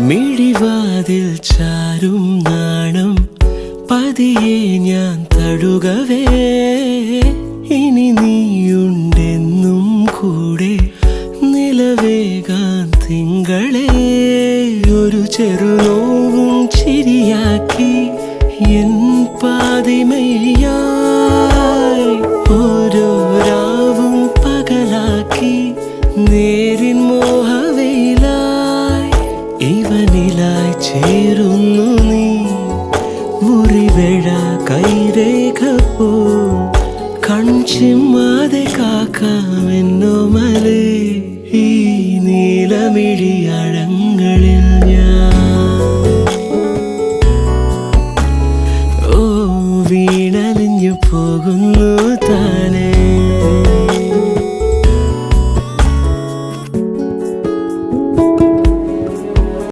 മിഴിവാതിൽ ചാരും നാണം പതിയെ ഞാൻ തടുകവേ ഇനി നീയുണ്ടെന്നും കൂടെ നിലവേകാൻ തിങ്കളെ ഒരു ചെറുനോവും ചിരിയാക്കി എൻ പാതിമയായി ഓരോ രാവും പകലാക്കി നേരിൻ മോഹവയിലായി ഇവനിലായി ചേരുന്നു നീ മുറിവേഴ കൈരേഖ പോ കൺചിമ്മാതെ കാക്കാമെന്നോ മലേ ഈ നീലമിഴിയഴ